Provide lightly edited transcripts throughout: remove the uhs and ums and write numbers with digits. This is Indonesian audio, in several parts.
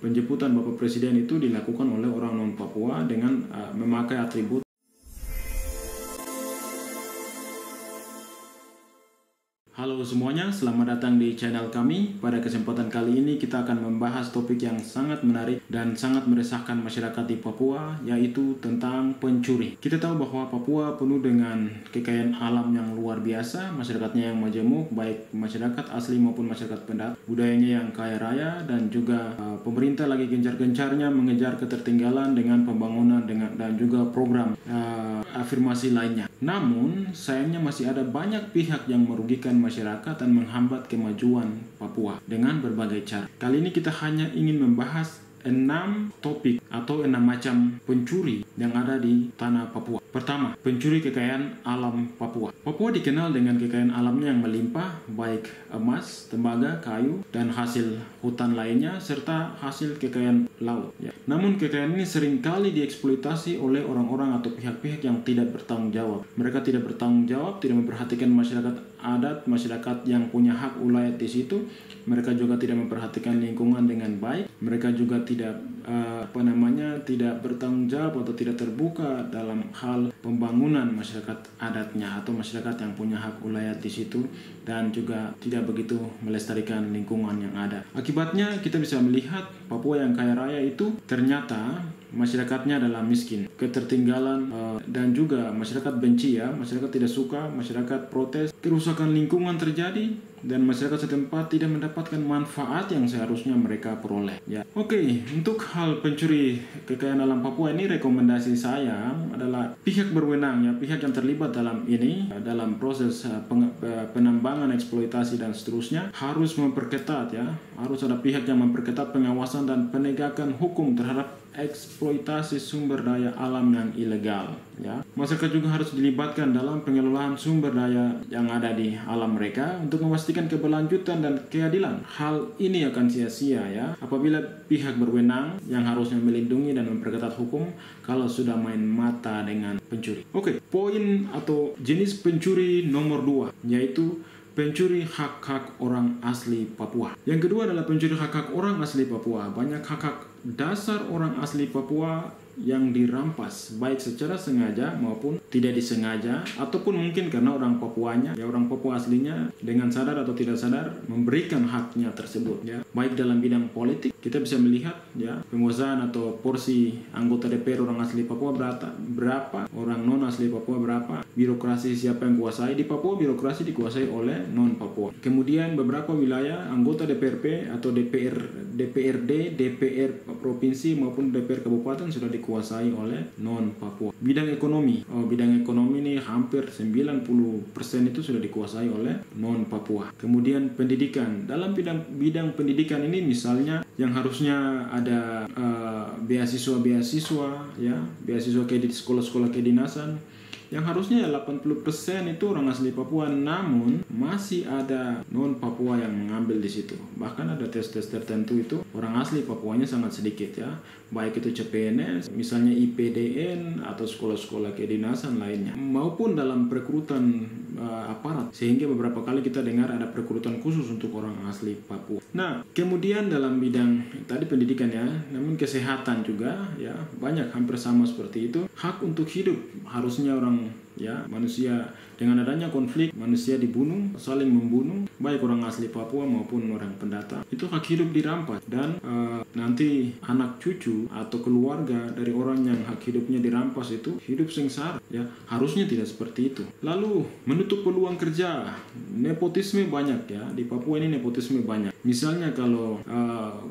penjemputan Bapak Presiden itu dilakukan oleh orang non-Papua dengan memakai atribut. Halo semuanya, selamat datang di channel kami. Pada kesempatan kali ini kita akan membahas topik yang sangat menarik dan sangat meresahkan masyarakat di Papua, yaitu tentang pencuri. Kita tahu bahwa Papua penuh dengan kekayaan alam yang luar biasa, masyarakatnya yang majemuk, baik masyarakat asli maupun masyarakat pendatang, budayanya yang kaya raya, dan juga pemerintah lagi gencar-gencarnya mengejar ketertinggalan dengan pembangunan dan juga program afirmasi lainnya. Namun, sayangnya masih ada banyak pihak yang merugikan masyarakat dan menghambat kemajuan Papua dengan berbagai cara. Kali ini kita hanya ingin membahas 6 topik atau 6 macam pencuri yang ada di tanah Papua. Pertama, pencuri kekayaan alam Papua. Papua dikenal dengan kekayaan alamnya yang melimpah, baik emas, tembaga, kayu, dan hasil hutan lainnya, serta hasil kekayaan laut. Namun kekayaan ini seringkali dieksploitasi oleh orang-orang atau pihak-pihak yang tidak bertanggung jawab. Mereka tidak bertanggung jawab, tidak memperhatikan masyarakat adat, masyarakat yang punya hak ulayat di situ. Mereka juga tidak memperhatikan lingkungan dengan baik. Mereka juga tidak tidak bertanggung jawab atau tidak terbuka dalam hal pembangunan masyarakat adatnya atau masyarakat yang punya hak ulayat di situ, dan juga tidak begitu melestarikan lingkungan yang ada. Akibatnya kita bisa melihat Papua yang kaya raya itu ternyata masyarakatnya adalah miskin, ketertinggalan, dan juga masyarakat benci masyarakat tidak suka, masyarakat protes, kerusakan lingkungan terjadi, dan masyarakat setempat tidak mendapatkan manfaat yang seharusnya mereka peroleh. Oke, untuk hal pencuri kekayaan alam Papua ini, rekomendasi saya adalah pihak berwenang pihak yang terlibat dalam ini, dalam proses penambangan, eksploitasi dan seterusnya, harus memperketat harus ada pihak yang memperketat pengawasan dan penegakan hukum terhadap eksploitasi sumber daya alam yang ilegal. Masyarakat juga harus dilibatkan dalam pengelolaan sumber daya yang ada di alam mereka untuk memastikan keberlanjutan dan keadilan. Hal ini akan sia-sia apabila pihak berwenang yang harusnya melindungi dan memperketat hukum kalau sudah main mata dengan pencuri. Oke, poin atau jenis pencuri nomor 2 yaitu pencuri hak-hak orang asli Papua. Yang kedua adalah pencuri hak-hak orang asli Papua. Banyak hak-hak dasar orang asli Papua yang dirampas, baik secara sengaja maupun tidak disengaja, ataupun mungkin karena orang Papuanya, orang Papua aslinya dengan sadar atau tidak sadar memberikan haknya tersebut. Baik dalam bidang politik, kita bisa melihat penguasaan atau porsi anggota DPR orang asli Papua berapa, orang non asli Papua berapa, birokrasi siapa yang kuasai. Di Papua birokrasi dikuasai oleh non Papua. Kemudian beberapa wilayah anggota DPRP atau DPRD, DPR provinsi maupun DPR kabupaten sudah dikuasai oleh non Papua. Bidang ekonomi ini hampir 90% itu sudah dikuasai oleh non Papua. Kemudian pendidikan, dalam bidang pendidikan ini misalnya yang harusnya ada beasiswa di sekolah-sekolah kedinasan, yang harusnya 80% itu orang asli Papua, namun masih ada non Papua yang mengambil di situ. Bahkan ada tes-tes tertentu itu orang asli Papuanya sangat sedikit baik itu CPNS, misalnya IPDN atau sekolah-sekolah kedinasan lainnya, maupun dalam perekrutan aparat, sehingga beberapa kali kita dengar ada perekrutan khusus untuk orang asli Papua. Nah, kemudian dalam bidang tadi pendidikan namun kesehatan juga banyak hampir sama seperti itu. Hak untuk hidup harusnya orang manusia, dengan adanya konflik manusia dibunuh, saling membunuh, baik orang asli Papua maupun orang pendatang. Itu hak hidup dirampas, dan nanti anak cucu atau keluarga dari orang yang hak hidupnya dirampas itu hidup sengsara. Harusnya tidak seperti itu. Lalu menutup peluang kerja, nepotisme banyak di Papua ini, nepotisme banyak. Misalnya kalau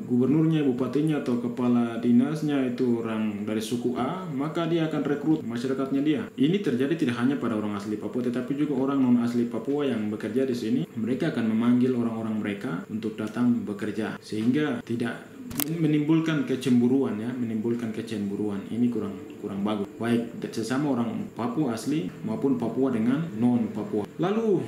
gubernurnya, bupatinya atau kepala dinasnya itu orang dari suku A, maka dia akan rekrut masyarakatnya dia. Ini terjadi tidak hanya pada orang asli Papua, tetapi juga orang non asli Papua yang bekerja di sini. Mereka akan memanggil orang-orang mereka untuk datang bekerja, sehingga tidak menimbulkan kecemburuan Ini kurang bagus, baik sesama orang Papua asli maupun Papua dengan non Papua. Lalu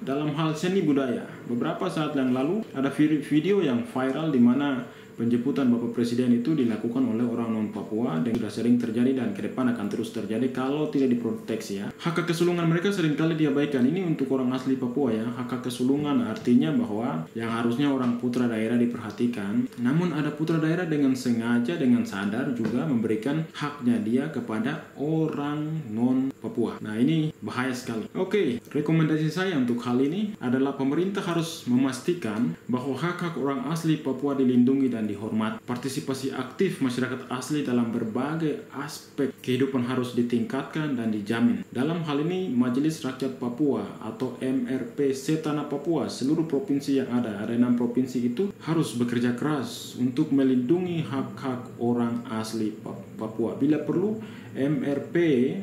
dalam hal seni budaya, beberapa saat yang lalu ada video yang viral di mana penjemputan Bapak Presiden itu dilakukan oleh orang non-Papua dan sudah sering terjadi dan ke depan akan terus terjadi kalau tidak diproteksi ya. Hak kesulungan mereka seringkali diabaikan. Ini untuk orang asli Papua ya. Hak kesulungan artinya bahwa yang harusnya orang putra daerah diperhatikan, namun ada putra daerah dengan sengaja, dengan sadar juga memberikan haknya dia kepada orang non-Papua. Nah, ini bahaya sekali. Oke, rekomendasi saya untuk hal ini adalah pemerintah harus memastikan bahwa hak-hak orang asli Papua dilindungi dan dihormati. Partisipasi aktif masyarakat asli dalam berbagai aspek kehidupan harus ditingkatkan dan dijamin. Dalam hal ini, Majelis Rakyat Papua atau MRPC Tanah Papua, seluruh provinsi yang ada 6 provinsi itu harus bekerja keras untuk melindungi hak-hak orang asli Papua. Bila perlu, MRP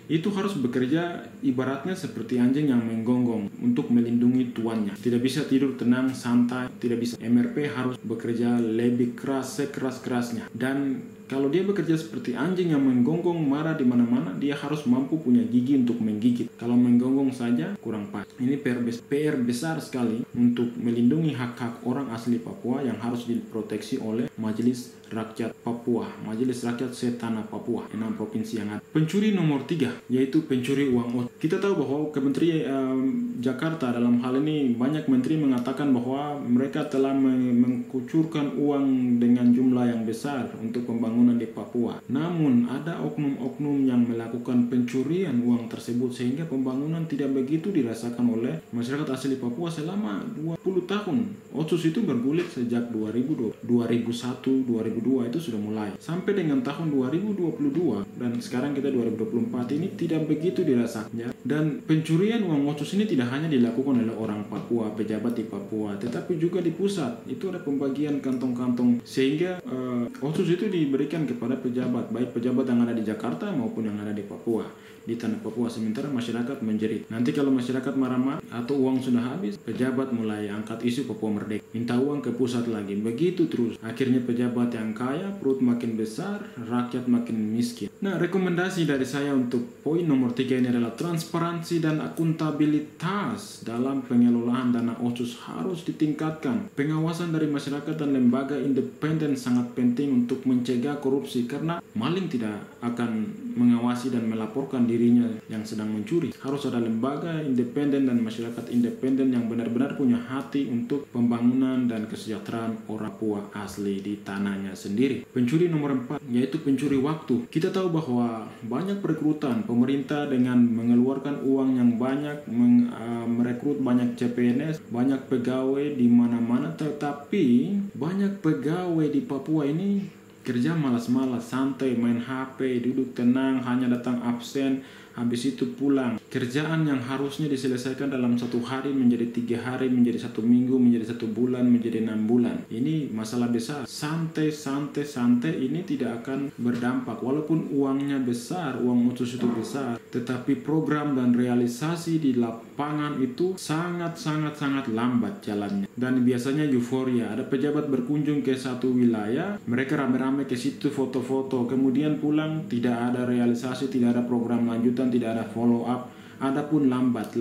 itu harus bekerja ibaratnya seperti anjing yang menggonggong untuk melindungi tuannya. Tidak bisa tidur tenang, santai, tidak bisa. MRP harus bekerja lebih keras, sekeras-kerasnya. Dan kalau dia bekerja seperti anjing yang menggonggong, marah di mana-mana, dia harus mampu punya gigi untuk menggigit. Kalau menggonggong saja, kurang pas. Ini PR besar sekali untuk melindungi hak-hak orang asli Papua yang harus diproteksi oleh Majelis Rakyat Papua, Majelis Rakyat Setanah Papua, 6 provinsi yang ada. Pencuri nomor 3, yaitu pencuri uang. Kita tahu bahwa Kementerian Jakarta dalam hal ini banyak menteri mengatakan bahwa mereka telah mengkucurkan uang dengan jumlah yang besar untuk pembangunan di Papua. Namun ada oknum-oknum yang melakukan pencurian uang tersebut sehingga pembangunan tidak begitu dirasakan oleh masyarakat asli Papua selama 20 tahun. Otsus itu bergulir sejak 2001, 2002 itu sudah mulai. Sampai dengan tahun 2022 dan sekarang kita 2024 ini tidak begitu dirasakannya. Dan pencurian uang otsus ini tidak hanya dilakukan oleh orang Papua, pejabat di Papua, tetapi juga di pusat. Itu ada pembagian kantong-kantong sehingga otsus itu diberikan kepada pejabat, baik pejabat yang ada di Jakarta maupun yang ada di Papua, di tanah Papua. Sementara masyarakat menjerit. Nanti kalau masyarakat marah-marah atau uang sudah habis, pejabat mulai angkat isu Papua Merdeka, minta uang ke pusat lagi. Begitu terus. Akhirnya pejabat yang kaya, perut makin besar, rakyat makin miskin. Nah, rekomendasi dari saya untuk poin nomor 3 ini adalah transparansi dan akuntabilitas dalam pengelolaan dana otsus harus ditingkatkan. Pengawasan dari masyarakat dan lembaga independen sangat penting untuk mencegah korupsi karena maling tidak akan mengawasi dan melaporkan dirinya yang sedang mencuri. Harus ada lembaga independen dan masyarakat independen yang benar-benar punya hati untuk pembangunan dan kesejahteraan orang Papua asli di tanahnya sendiri. Pencuri nomor 4 yaitu pencuri waktu. Kita tahu bahwa banyak perekrutan pemerintah dengan mengeluarkan uang yang banyak, merekrut banyak CPNS, banyak pegawai di mana-mana, tetapi banyak pegawai di Papua ini kerja malas-malas, santai, main HP, duduk tenang, hanya datang absen, habis itu pulang. Kerjaan yang harusnya diselesaikan dalam 1 hari menjadi 3 hari, menjadi 1 minggu, menjadi 1 bulan, menjadi 6 bulan. Ini masalah besar. Santai ini tidak akan berdampak. Walaupun uangnya besar, uang otsus itu besar, tetapi program dan realisasi di lapangan itu sangat lambat jalannya. Dan biasanya euforia. Ada pejabat berkunjung ke satu wilayah, mereka rame-rame ke situ foto-foto, kemudian pulang, tidak ada realisasi, tidak ada program lanjutan, tidak ada follow up. Adapun lambat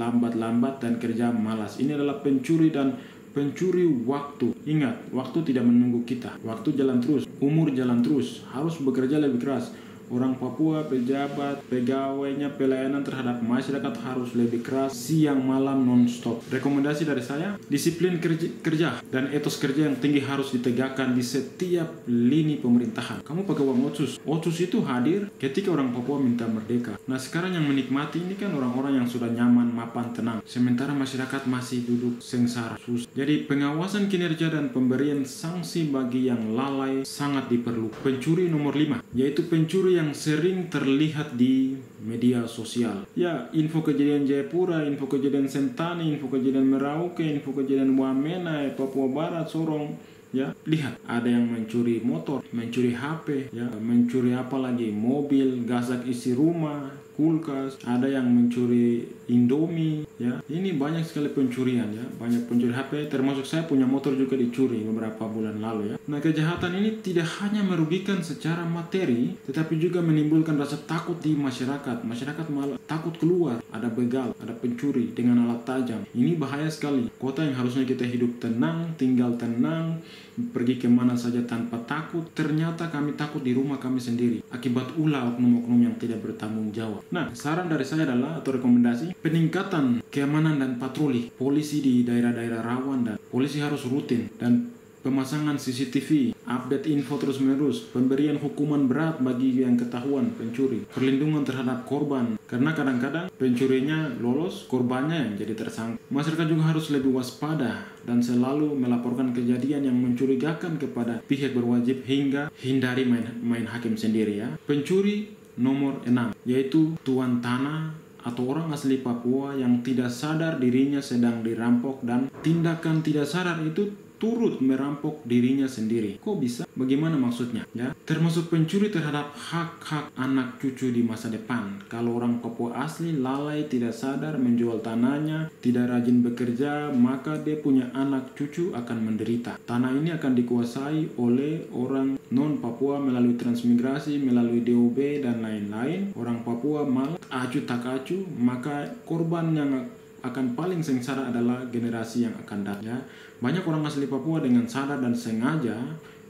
dan kerja malas. Ini adalah pencuri dan pencuri waktu. Ingat, waktu tidak menunggu kita. Waktu jalan terus, umur jalan terus. Harus bekerja lebih keras. Orang Papua, pejabat, pegawainya, pelayanan terhadap masyarakat harus lebih keras, siang malam non-stop. Rekomendasi dari saya, disiplin kerja dan etos kerja yang tinggi harus ditegakkan di setiap lini pemerintahan. Kamu pakai uang otsus. Otsus itu hadir ketika orang Papua minta merdeka. Nah, sekarang yang menikmati ini kan orang-orang yang sudah nyaman, mapan, tenang. Sementara masyarakat masih duduk sengsara, susah. Jadi pengawasan kinerja dan pemberian sanksi bagi yang lalai sangat diperlukan. Pencuri nomor 5, yaitu pencuri yang sering terlihat di media sosial. Ya, info kejadian Jayapura, info kejadian Sentani, info kejadian Merauke, info kejadian Wamena, Papua Barat, Sorong. Ya, lihat, ada yang mencuri motor, mencuri HP, ya, mencuri apa lagi, mobil, gasak isi rumah, kulkas, ada yang mencuri Indomie, ya. Ini banyak sekali pencurian, ya. Banyak pencuri HP, termasuk saya punya motor juga dicuri beberapa bulan lalu, ya. Nah, kejahatan ini tidak hanya merugikan secara materi, tetapi juga menimbulkan rasa takut di masyarakat. Masyarakat malah takut keluar, ada begal, ada pencuri dengan alat tajam. Ini bahaya sekali. Kota yang harusnya kita hidup tenang, tinggal tenang, pergi kemana saja tanpa takut. Ternyata kami takut di rumah kami sendiri akibat ulah oknum-oknum yang tidak bertanggung jawab. Nah, saran dari saya adalah, atau rekomendasi, peningkatan keamanan dan patroli polisi di daerah-daerah rawan, dan polisi harus rutin, dan pemasangan CCTV, update info terus-menerus, pemberian hukuman berat bagi yang ketahuan pencuri, perlindungan terhadap korban, karena kadang-kadang pencurinya lolos, korbannya yang jadi tersangka. Masyarakat juga harus lebih waspada dan selalu melaporkan kejadian yang mencurigakan kepada pihak berwajib hingga hindari main hakim sendiri ya. Pencuri nomor 6, yaitu tuan tanah atau orang asli Papua yang tidak sadar dirinya sedang dirampok, dan tindakan tidak sadar itu turut merampok dirinya sendiri. Kok bisa? Bagaimana maksudnya? Ya, termasuk pencuri terhadap hak-hak anak cucu di masa depan. Kalau orang Papua asli lalai, tidak sadar, menjual tanahnya, tidak rajin bekerja, maka dia punya anak cucu akan menderita. Tanah ini akan dikuasai oleh orang non-Papua melalui transmigrasi, melalui DOB dan lain-lain. Orang Papua malah acuh tak acuh, maka korban yang akan paling sengsara adalah generasi yang akan datang. Ya. Banyak orang asli Papua dengan sadar dan sengaja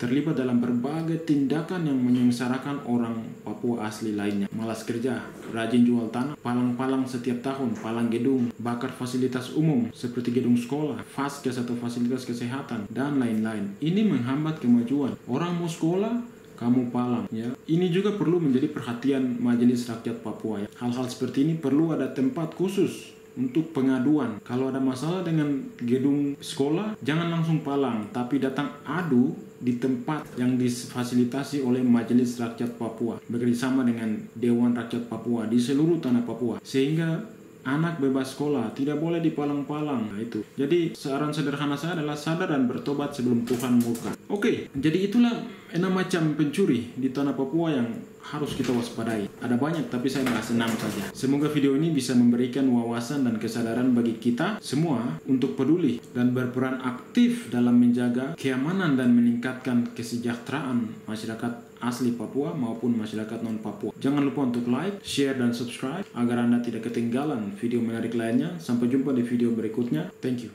terlibat dalam berbagai tindakan yang menyengsarakan orang Papua asli lainnya. Malas kerja, rajin jual tanah, palang-palang setiap tahun, palang gedung, bakar fasilitas umum seperti gedung sekolah, vaskes atau fasilitas kesehatan, dan lain-lain. Ini menghambat kemajuan. Orang mau sekolah, kamu palang ya. Ini juga perlu menjadi perhatian Majelis Rakyat Papua ya. Hal-hal seperti ini perlu ada tempat khusus untuk pengaduan. Kalau ada masalah dengan gedung sekolah, jangan langsung palang, tapi datang adu di tempat yang difasilitasi oleh Majelis Rakyat Papua bekerjasama dengan Dewan Rakyat Papua di seluruh tanah Papua, sehingga anak bebas sekolah, tidak boleh dipalang-palang. Nah, itu. Jadi saran sederhana saya adalah sadar dan bertobat sebelum Tuhan murka. Oke, jadi itulah 6 macam pencuri di tanah Papua yang harus kita waspadai. Ada banyak, tapi saya bahas 6 saja. Semoga video ini bisa memberikan wawasan dan kesadaran bagi kita semua untuk peduli dan berperan aktif dalam menjaga keamanan dan meningkatkan kesejahteraan masyarakat asli Papua maupun masyarakat non-Papua. Jangan lupa untuk like, share, dan subscribe agar Anda tidak ketinggalan video menarik lainnya. Sampai jumpa di video berikutnya. Thank you.